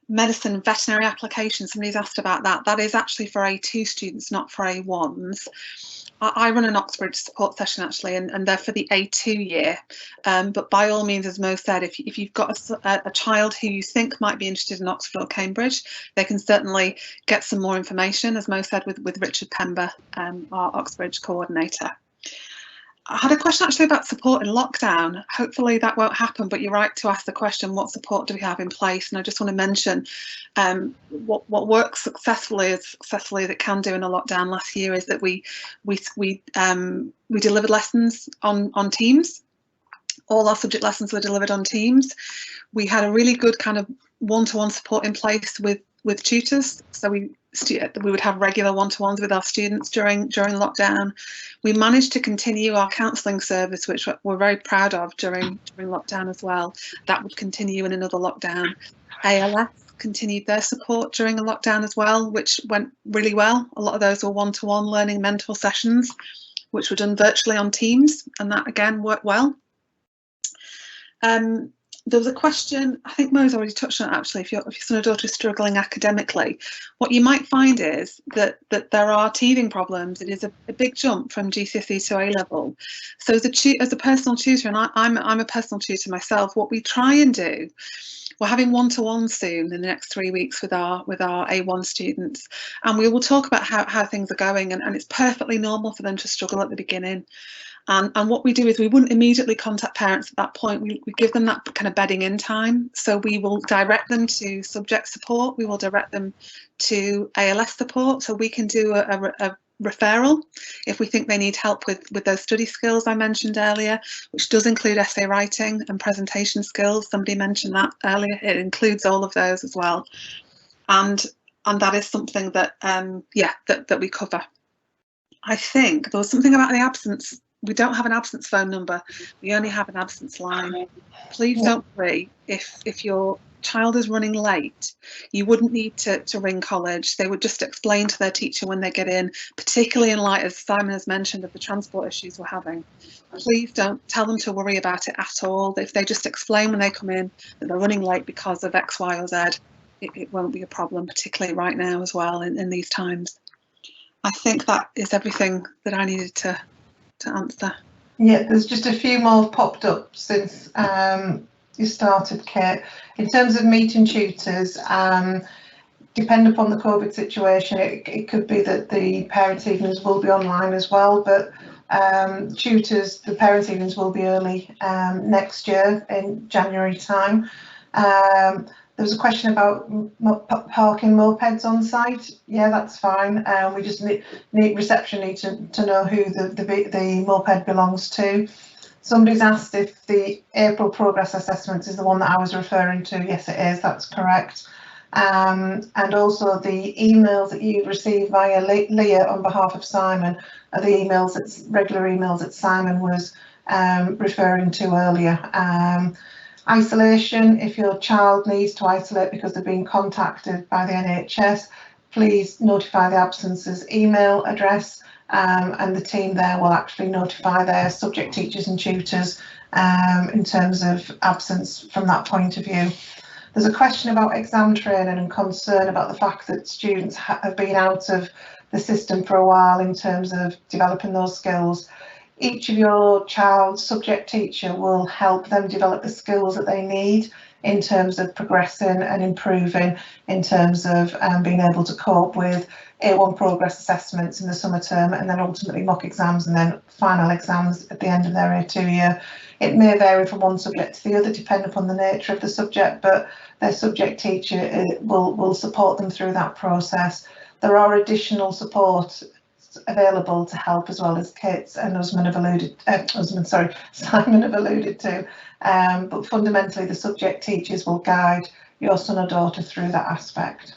Medicine Veterinary application, somebody's asked about that. That is actually for A2 students, not for A1s. I run an Oxbridge support session actually, and they're for the A2 year. But by all means, as Mo said, if you've got a child who you think might be interested in Oxford or Cambridge, they can certainly get some more information, as Mo said, with Richard Pember, our Oxbridge coordinator. I had a question actually about support in lockdown. Hopefully that won't happen, but you're right to ask the question, what support do we have in place? And I just want to mention what works successfully as it can do in a lockdown last year is that we delivered lessons on Teams. All our subject lessons were delivered on Teams. We had a really good kind of one-to-one support in place with tutors. So we would have regular one-to-ones with our students during lockdown. We managed to continue our counselling service, which we're very proud of during lockdown as well. That would continue in another lockdown. ALS continued their support during a lockdown as well, which went really well. A lot of those were one-to-one learning mentor sessions, which were done virtually on Teams, and that again worked well. There was a question, I think Mo's already touched on it actually, if your son or daughter is struggling academically, what you might find is that there are teething problems. It is a big jump from GCSE to A-level. So as a personal tutor, and I'm a personal tutor myself, what we try and do, we're having one-to-one soon in the next 3 weeks with our A1 students, and we will talk about how things are going, and it's perfectly normal for them to struggle at the beginning. And what we do is we wouldn't immediately contact parents at that point. We give them that kind of bedding in time. So we will direct them to subject support. We will direct them to ALS support. So we can do a referral if we think they need help with those study skills I mentioned earlier, which does include essay writing and presentation skills. Somebody mentioned that earlier. It includes all of those as well. And that is something that, that we cover. I think there was something about the absence. We don't have an absence phone number. We only have an absence line. Please don't worry if your child is running late. You wouldn't need to ring college. They would just explain to their teacher when they get in, particularly in light, as Simon has mentioned, of the transport issues we're having. Please don't tell them to worry about it at all. If they just explain when they come in that they're running late because of X, Y, or Z, it won't be a problem, particularly right now as well in these times. I think that is everything that I needed to answer. Yeah, there's just a few more popped up since you started, Kate. In terms of meeting tutors, depend upon the COVID situation, it could be that the parents' evenings will be online as well, but tutors, the parents' evenings will be early next year in January time. There was a question about parking mopeds on site. Yeah, that's fine. We just need reception need to know who the moped belongs to. Somebody's asked if the April progress assessment is the one that I was referring to. Yes, it is. That's correct. And also the emails that you received via Leah on behalf of Simon are the emails, regular emails that Simon was referring to earlier. Isolation, if your child needs to isolate because they're being contacted by the NHS, please notify the absences email address, and the team there will actually notify their subject teachers and tutors in terms of absence from that point of view. There's a question about exam training and concern about the fact that students have been out of the system for a while in terms of developing those skills. Each of your child's subject teacher will help them develop the skills that they need in terms of progressing and improving, in terms of being able to cope with A1 progress assessments in the summer term, and then ultimately mock exams and then final exams at the end of their A2 year. It may vary from one subject to the other, depending upon the nature of the subject, but their subject teacher will support them through that process. There are additional support available to help, as well as Kate's and Simon have alluded to, but fundamentally the subject teachers will guide your son or daughter through that aspect.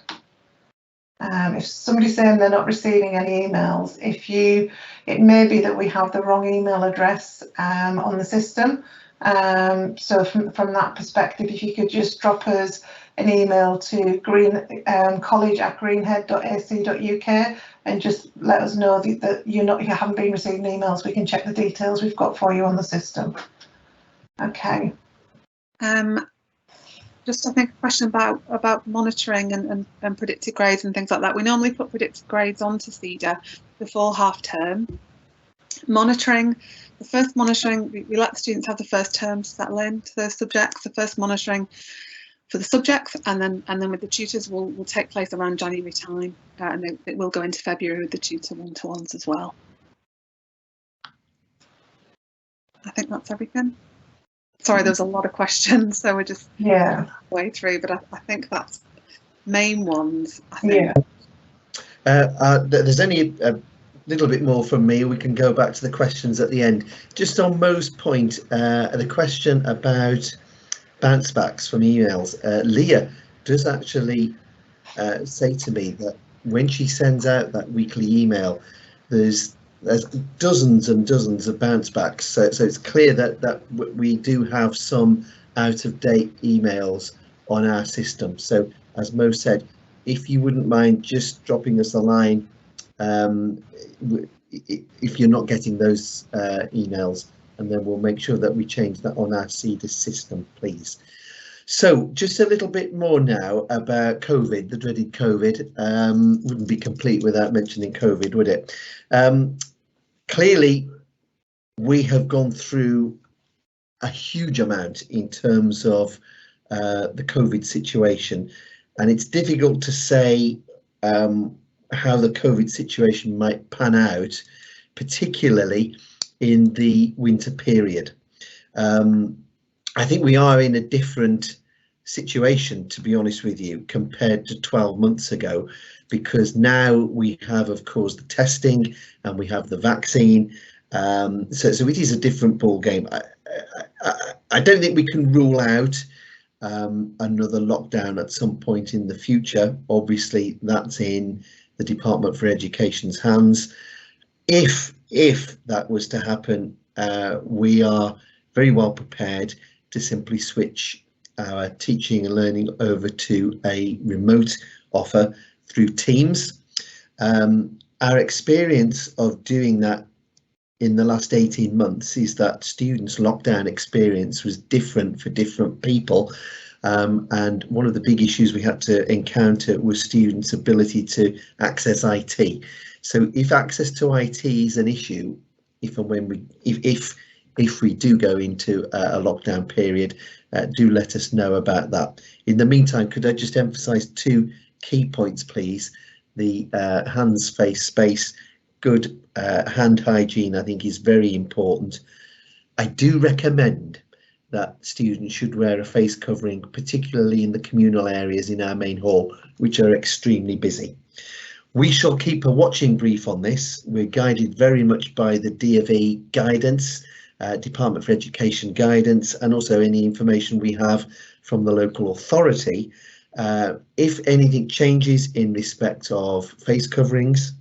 If somebody's saying they're not receiving any emails, it may be that we have the wrong email address on the system. So from that perspective, if you could just drop us an email to college@greenhead.ac.uk and just let us know that you haven't been receiving emails, we can check the details we've got for you on the system. Okay. Just I think a question about monitoring and predicted grades and things like that. We normally put predicted grades onto CEDA before half term. Monitoring, the first monitoring, we let the students have the first term to settle into those subjects. The first monitoring for the subjects, and then with the tutors will take place around January time, and it will go into February with the tutor one-to-ones as well. I think that's everything. Sorry, there's a lot of questions, so we're just way through, but I think that's main ones. I think. There's only a little bit more from me. We can go back to the questions at the end. Just on Mo's point, the question about bounce backs from emails. Leah does actually say to me that when she sends out that weekly email, there's dozens and dozens of bounce backs. So it's clear that we do have some out of date emails on our system. So as Mo said, if you wouldn't mind just dropping us a line if you're not getting those emails, and then we'll make sure that we change that on our CEDA system, please. So just a little bit more now about COVID, the dreaded COVID. Wouldn't be complete without mentioning COVID, would it? Clearly, we have gone through a huge amount in terms of the COVID situation, and it's difficult to say how the COVID situation might pan out, particularly in the winter period. I think we are in a different situation, to be honest with you, compared to 12 months ago, because now we have, of course, the testing and we have the vaccine. So it is a different ball game. I don't think we can rule out another lockdown at some point in the future. Obviously, that's in the Department for Education's hands. If that was to happen, we are very well prepared to simply switch our teaching and learning over to a remote offer through Teams. Our experience of doing that in the last 18 months is that students' lockdown experience was different for different people. And one of the big issues we had to encounter was students' ability to access IT. So if access to IT is an issue, if we do go into a lockdown period, do let us know about that. In the meantime, could I just emphasise 2 key points, please? The hands, face, space, good hand hygiene, I think, is very important. I do recommend that students should wear a face covering, particularly in the communal areas in our main hall, which are extremely busy. We shall keep a watching brief on this. We're guided very much by the D&E guidance, Department for Education guidance, and also any information we have from the local authority. If anything changes in respect of face coverings,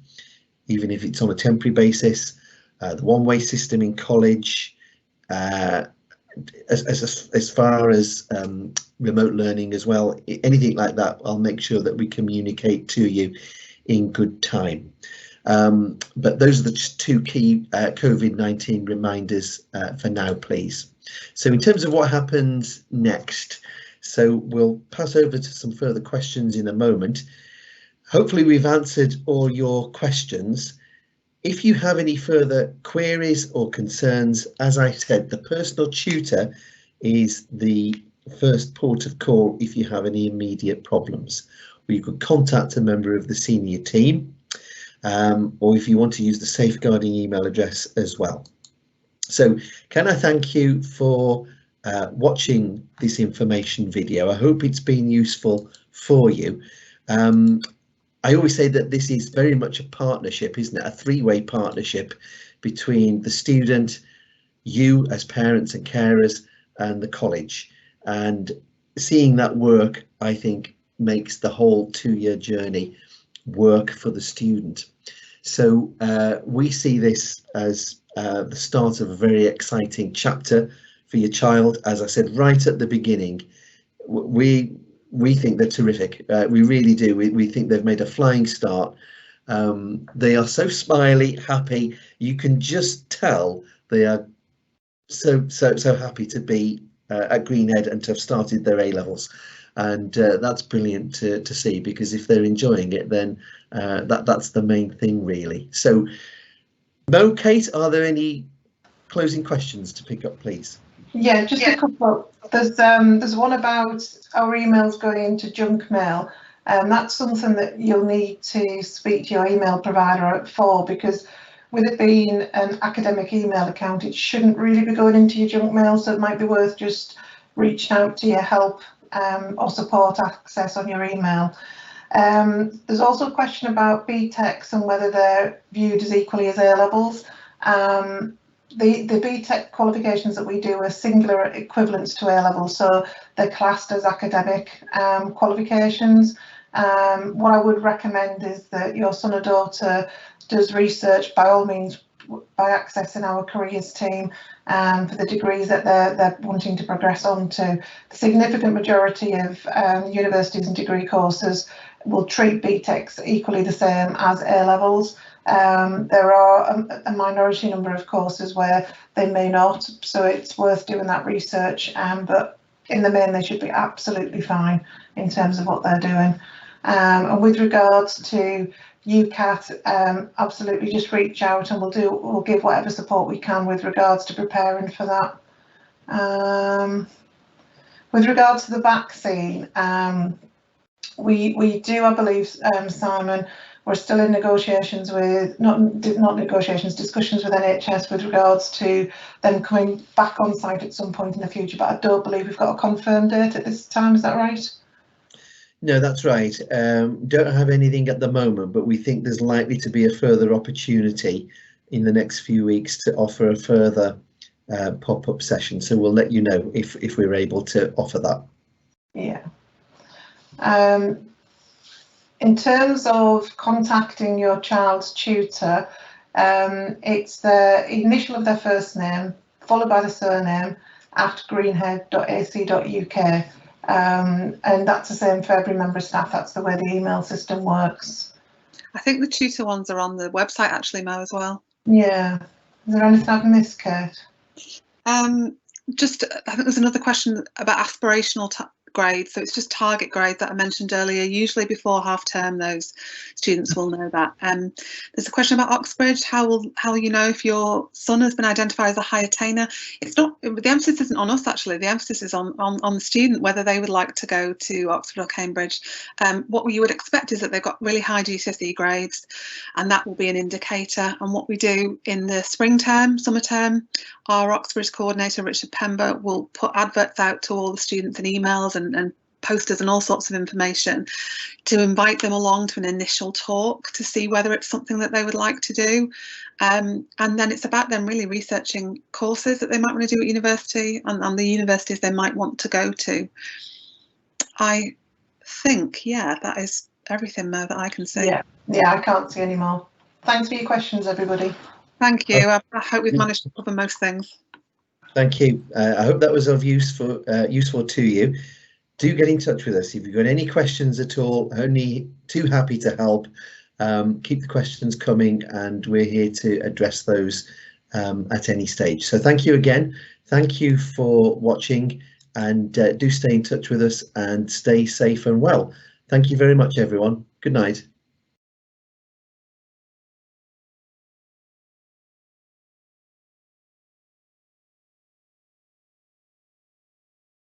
even if it's on a temporary basis, the one-way system in college, as far as remote learning as well, anything like that, I'll make sure that we communicate to you in good time. But those are the 2 key COVID-19 reminders for now, please. So in terms of what happens next, so we'll pass over to some further questions in a moment. Hopefully we've answered all your questions. If you have any further queries or concerns, as I said, the personal tutor is the first port of call if you have any immediate problems. Or you could contact a member of the senior team, or if you want to use the safeguarding email address as well. So can I thank you for watching this information video? I hope it's been useful for you. I always say that this is very much a partnership, isn't it? A 3-way partnership between the student, you as parents and carers, and the college. And seeing that work, I think, makes the whole 2-year journey work for the student. So we see this as the start of a very exciting chapter for for your child. As I said right at the beginning, we think they're terrific. We really do. We think they've made a flying start. They are so smiley, happy. You can just tell they are so happy to be at Greenhead and to have started their A-levels. And that's brilliant to see, because if they're enjoying it, then that's the main thing, really. So, Mo, Kate, are there any closing questions to pick up, please? Yeah, just a couple. There's one about our emails going into junk mail. That's something that you'll need to speak to your email provider for, because with it being an academic email account, it shouldn't really be going into your junk mail. So it might be worth just reaching out to your help or support access on your email. There's also a question about BTECs and whether they're viewed as equally as A-levels. The BTEC qualifications that we do are singular equivalents to A-levels, so they're classed as academic qualifications. What I would recommend is that your son or daughter does research, by all means, by accessing our careers team for the degrees that they're wanting to progress on to. The significant majority of universities and degree courses will treat BTECs equally the same as A-levels. There are a minority number of courses where they may not, so it's worth doing that research, but in the main they should be absolutely fine in terms of what they're doing. And with regards to UCAT, absolutely just reach out and we'll give whatever support we can with regards to preparing for that. With regards to the vaccine, we do, I believe, Simon, we're still in negotiations with, discussions with NHS with regards to them coming back on site at some point in the future, but I don't believe we've got a confirmed date at this time, is that right? No, that's right. Don't have anything at the moment, but we think there's likely to be a further opportunity in the next few weeks to offer a further pop-up session. So we'll let you know if we're able to offer that. Yeah. In terms of contacting your child's tutor, it's the initial of their first name followed by the surname at greenhead.ac.uk. And that's the same for every member of staff. That's the way the email system works. I think the tutor ones are on the website actually, Mo, as well. Yeah. Is there anything I've missed, Kate? Just, I think there's another question about aspirational grades. So it's just target grade that I mentioned earlier. Usually before half term, those students will know that. There's a question about Oxbridge. How will you know if your son has been identified as a high attainer? It's not, the emphasis isn't on us actually. The emphasis is on the student, whether they would like to go to Oxford or Cambridge. What you would expect is that they've got really high GCSE grades, and that will be an indicator. And what we do in the spring term, summer term, our Oxbridge coordinator, Richard Pember, will put adverts out to all the students and emails and posters and all sorts of information to invite them along to an initial talk to see whether it's something that they would like to do. And then it's about them really researching courses that they might want to do at university and the universities they might want to go to. I think, yeah, that is everything, Mo, that I can see. Yeah, I can't see any more. Thanks for your questions, everybody. Thank you. I hope we've managed to cover most things. Thank you. I hope that was of useful to you. Do get in touch with us if you've got any questions at all. Only too happy to help. Keep the questions coming, and we're here to address those at any stage. So thank you again. Thank you for watching, and do stay in touch with us and stay safe and well. Thank you very much, everyone. Good night.